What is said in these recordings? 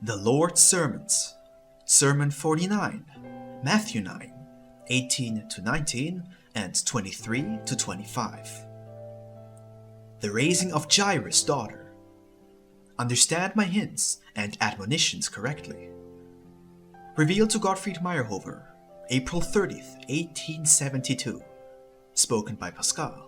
The Lord's Sermons, Sermon 49, Matthew 9, 18-19 and 23-25. The raising of Jairus' daughter. Understand my hints and admonitions correctly. Revealed to Gottfried Meyerhofer, April 30th, 1872. Spoken by Pascal.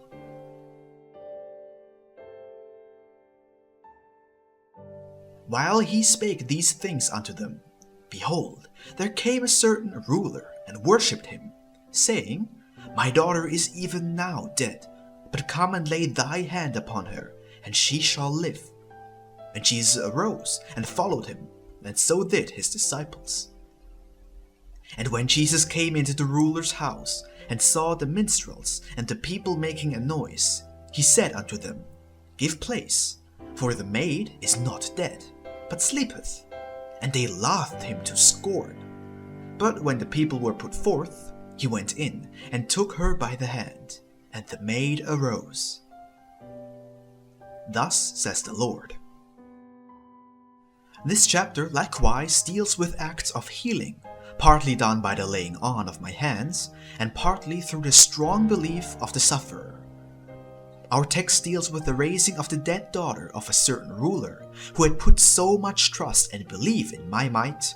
While he spake these things unto them, behold, there came a certain ruler and worshipped him, saying, My daughter is even now dead, but come and lay thy hand upon her, and she shall live. And Jesus arose and followed him, and so did his disciples. And when Jesus came into the ruler's house, and saw the minstrels and the people making a noise, he said unto them, Give place, for the maid is not dead, but sleepeth. And they laughed him to scorn. But when the people were put forth, he went in, and took her by the hand, and the maid arose. Thus says the Lord. This chapter likewise deals with acts of healing, partly done by the laying on of my hands, and partly through the strong belief of the sufferer. Our text deals with the raising of the dead daughter of a certain ruler who had put so much trust and belief in my might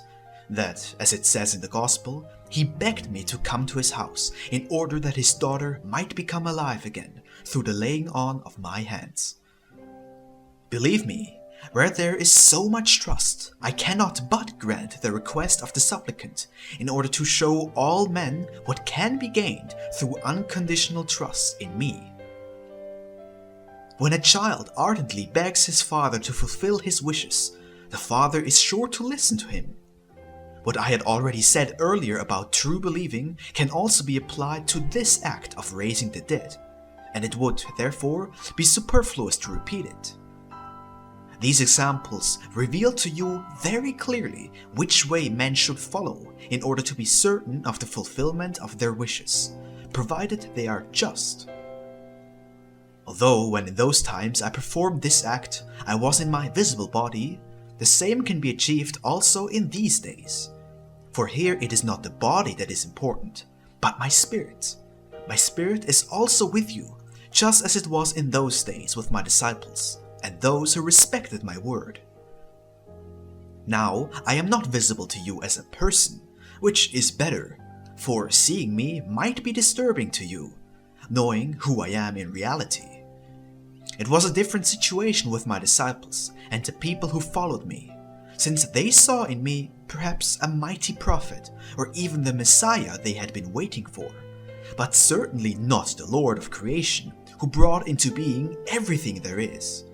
that, as it says in the Gospel, he begged me to come to his house in order that his daughter might become alive again through the laying on of my hands. Believe me, where there is so much trust, I cannot but grant the request of the supplicant in order to show all men what can be gained through unconditional trust in me. When a child ardently begs his father to fulfill his wishes, the father is sure to listen to him. What I had already said earlier about true believing can also be applied to this act of raising the dead, and it would, therefore, be superfluous to repeat it. These examples reveal to you very clearly which way men should follow in order to be certain of the fulfillment of their wishes, provided they are just. Although when in those times I performed this act, I was in my visible body, the same can be achieved also in these days. For here it is not the body that is important, but my spirit. My spirit is also with you, just as it was in those days with my disciples, and those who respected my word. Now I am not visible to you as a person, which is better, for seeing me might be disturbing to you, knowing who I am in reality. It was a different situation with my disciples and the people who followed me, since they saw in me perhaps a mighty prophet or even the Messiah they had been waiting for, but certainly not the Lord of creation who brought into being everything there is.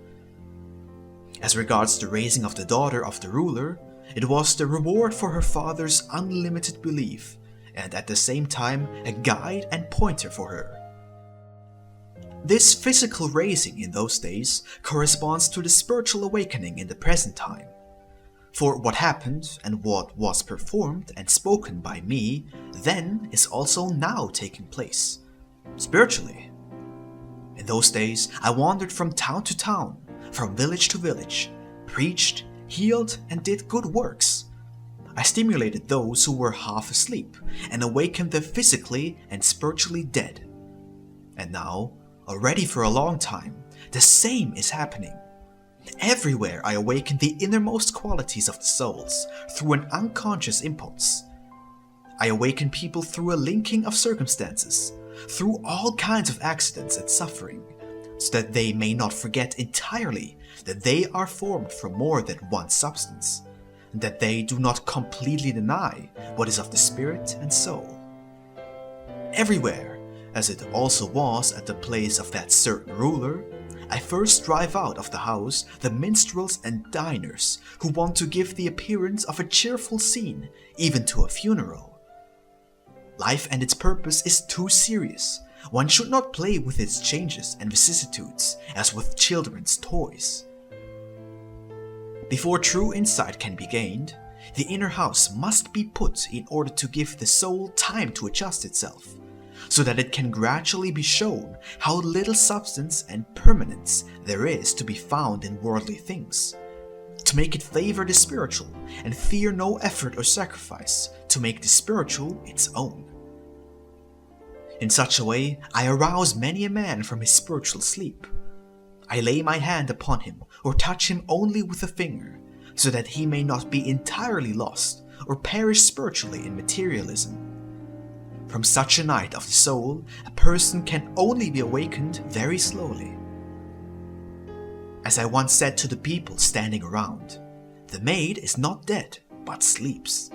As regards the raising of the daughter of the ruler, it was the reward for her father's unlimited belief and at the same time a guide and pointer for her. This physical raising in those days corresponds to the spiritual awakening in the present time. For what happened and what was performed and spoken by me then is also now taking place, spiritually. In those days I wandered from town to town, from village to village, preached, healed, and did good works. I stimulated those who were half asleep and awakened the physically and spiritually dead. And now, already for a long time, the same is happening. Everywhere I awaken the innermost qualities of the souls through an unconscious impulse. I awaken people through a linking of circumstances, through all kinds of accidents and suffering, so that they may not forget entirely that they are formed from more than one substance, and that they do not completely deny what is of the spirit and soul. Everywhere, as it also was at the place of that certain ruler, I first drive out of the house the minstrels and diners who want to give the appearance of a cheerful scene, even to a funeral. Life and its purpose is too serious. One should not play with its changes and vicissitudes as with children's toys. Before true insight can be gained, the inner house must be put in order to give the soul time to adjust itself, so that it can gradually be shown how little substance and permanence there is to be found in worldly things, to make it favor the spiritual and fear no effort or sacrifice to make the spiritual its own. In such a way, I arouse many a man from his spiritual sleep. I lay my hand upon him or touch him only with a finger, so that he may not be entirely lost or perish spiritually in materialism. From such a night of the soul, a person can only be awakened very slowly. As I once said to the people standing around, the maid is not dead, but sleeps.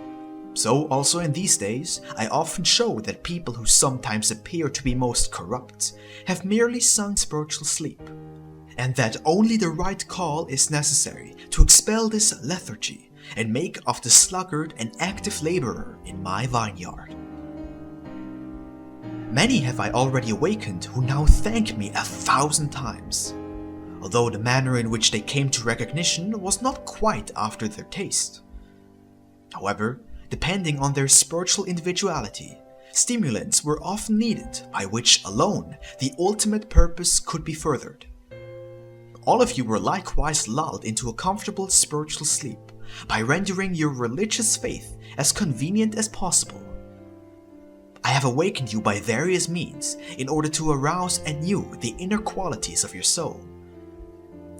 So also in these days, I often show that people who sometimes appear to be most corrupt have merely sunk spiritual sleep, and that only the right call is necessary to expel this lethargy and make of the sluggard an active laborer in my vineyard. Many have I already awakened who now thank me 1,000 times, although the manner in which they came to recognition was not quite after their taste. However, depending on their spiritual individuality, stimulants were often needed by which alone the ultimate purpose could be furthered. All of you were likewise lulled into a comfortable spiritual sleep by rendering your religious faith as convenient as possible. I have awakened you by various means in order to arouse anew the inner qualities of your soul.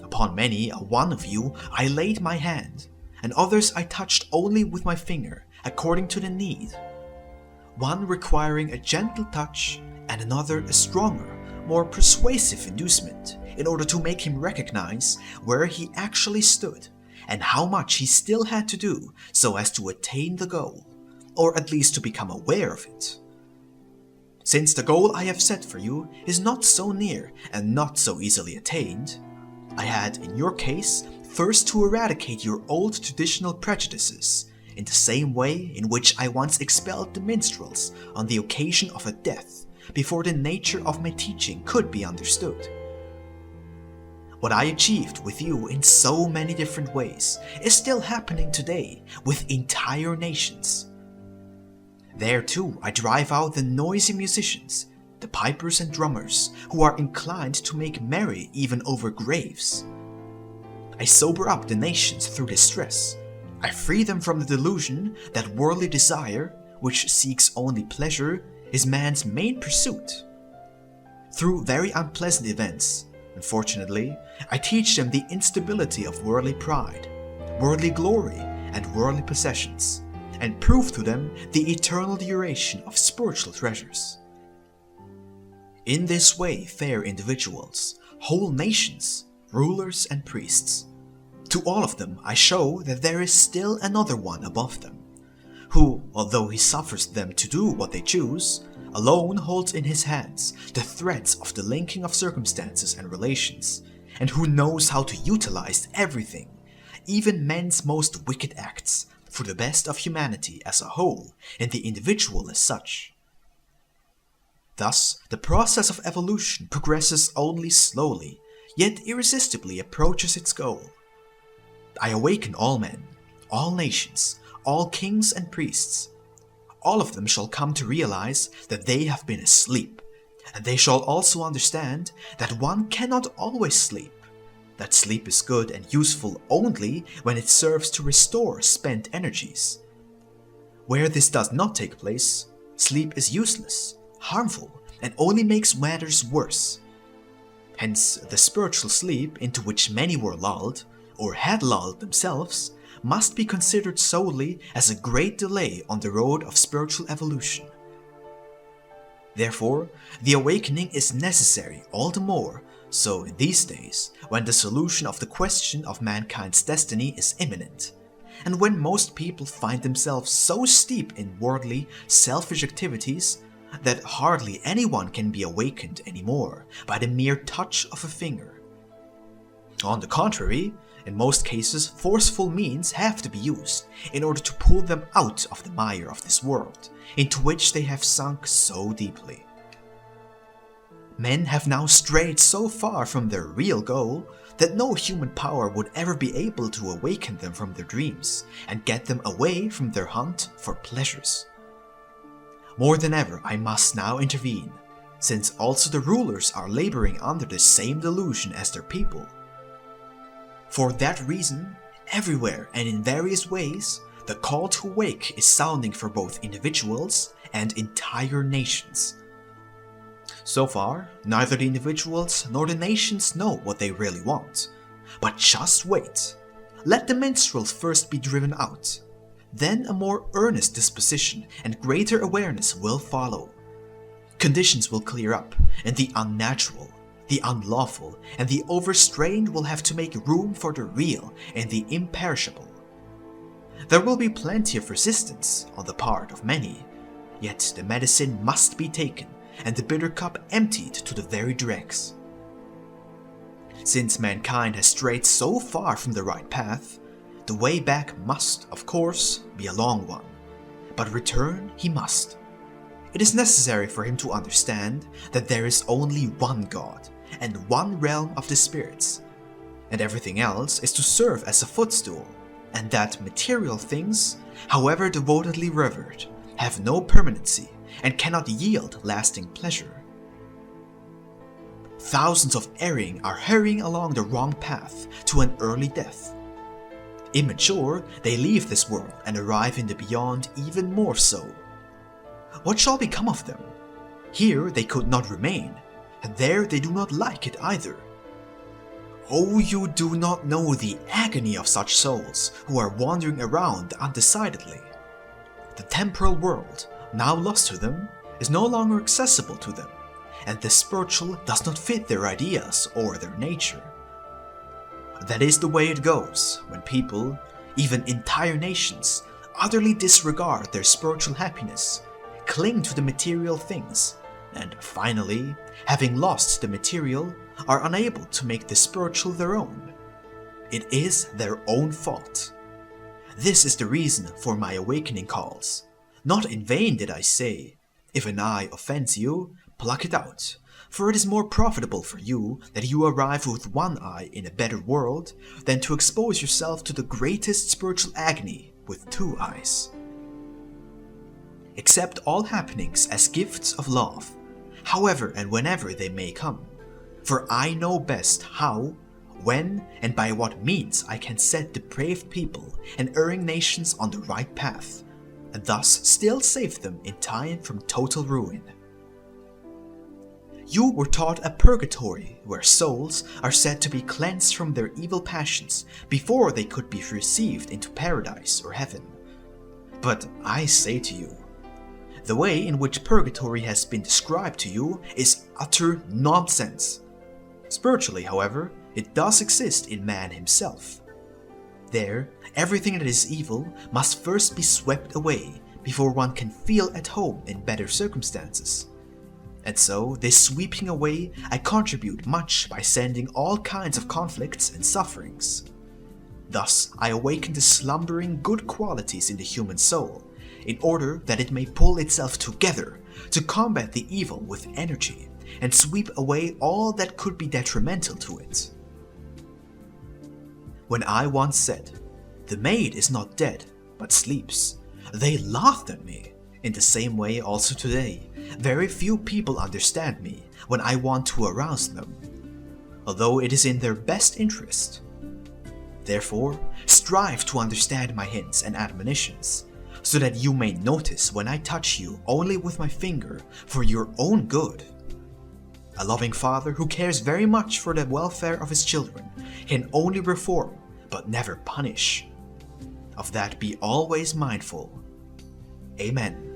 Upon many a one of you I laid my hand, and others I touched only with my finger according to the need, one requiring a gentle touch and another a stronger, more persuasive inducement in order to make him recognize where he actually stood and how much he still had to do so as to attain the goal, or at least to become aware of it. Since the goal I have set for you is not so near and not so easily attained, I had, in your case, first to eradicate your old traditional prejudices, in the same way in which I once expelled the minstrels on the occasion of a death, before the nature of my teaching could be understood. What I achieved with you in so many different ways is still happening today with entire nations. There too I drive out the noisy musicians, the pipers and drummers, who are inclined to make merry even over graves. I sober up the nations through distress. I free them from the delusion that worldly desire, which seeks only pleasure, is man's main pursuit. Through very unpleasant events, unfortunately, I teach them the instability of worldly pride, worldly glory, and worldly possessions, and prove to them the eternal duration of spiritual treasures. In this way fare individuals, whole nations, rulers and priests. To all of them I show that there is still another one above them, who, although he suffers them to do what they choose, alone holds in his hands the threads of the linking of circumstances and relations, and who knows how to utilize everything, even men's most wicked acts, for the best of humanity as a whole and the individual as such. Thus, the process of evolution progresses only slowly, yet irresistibly approaches its goal. I awaken all men, all nations, all kings and priests. All of them shall come to realize that they have been asleep, and they shall also understand that one cannot always sleep, that sleep is good and useful only when it serves to restore spent energies. Where this does not take place, sleep is useless, harmful, and only makes matters worse. Hence, the spiritual sleep into which many were lulled, or had lulled themselves, must be considered solely as a great delay on the road of spiritual evolution. Therefore, the awakening is necessary all the more so in these days, when the solution of the question of mankind's destiny is imminent, and when most people find themselves so steep in worldly, selfish activities that hardly anyone can be awakened anymore by the mere touch of a finger. On the contrary, in most cases forceful means have to be used in order to pull them out of the mire of this world, into which they have sunk so deeply. Men have now strayed so far from their real goal that no human power would ever be able to awaken them from their dreams and get them away from their hunt for pleasures. More than ever I must now intervene, since also the rulers are laboring under the same delusion as their people. For that reason, Everywhere and in various ways, the call to awake is sounding for both individuals and entire nations. So far, neither the individuals nor the nations know what they really want. But just wait. Let the minstrels first be driven out. Then a more earnest disposition and greater awareness will follow. Conditions will clear up, and the unnatural, the unlawful, and the overstrained will have to make room for the real and the imperishable. There will be plenty of resistance on the part of many, yet the medicine must be taken and the bitter cup emptied to the very dregs. Since mankind has strayed so far from the right path, the way back must, of course, be a long one, but return he must. It is necessary for him to understand that there is only one God and one realm of the spirits, and everything else is to serve as a footstool, and that material things, however devotedly revered, have no permanency and cannot yield lasting pleasure. Thousands of erring are hurrying along the wrong path to an early death. Immature, they leave this world and arrive in the beyond even more so. What shall become of them? Here they could not remain, and there they do not like it either. Oh, you do not know the agony of such souls who are wandering around undecidedly. The temporal world, now lost to them, is no longer accessible to them, and the spiritual does not fit their ideas or their nature. That is the way it goes when people, even entire nations, utterly disregard their spiritual happiness, cling to the material things, and finally, having lost the material, are unable to make the spiritual their own. It is their own fault. This is the reason for my awakening calls. Not in vain did I say, if an eye offends you, pluck it out, for it is more profitable for you that you arrive with one eye in a better world than to expose yourself to the greatest spiritual agony with two eyes. Accept all happenings as gifts of love, however and whenever they may come, for I know best how, when, and by what means I can set depraved people and erring nations on the right path, and thus still save them in time from total ruin. You were taught a purgatory where souls are said to be cleansed from their evil passions before they could be received into paradise or heaven. But I say to you, the way in which purgatory has been described to you is utter nonsense. Spiritually, however, it does exist in man himself. There, everything that is evil must first be swept away before one can feel at home in better circumstances. And so, this sweeping away I contribute much by sending all kinds of conflicts and sufferings. Thus, I awaken the slumbering good qualities in the human soul, in order that it may pull itself together to combat the evil with energy and sweep away all that could be detrimental to it. When I once said, "The maid is not dead, but sleeps," they laughed at me. In the same way also today, very few people understand me when I want to arouse them, although it is in their best interest. Therefore, strive to understand my hints and admonitions, so that you may notice when I touch you only with my finger for your own good. A loving father who cares very much for the welfare of his children can only reform, but never punish. Of that be always mindful. Amen.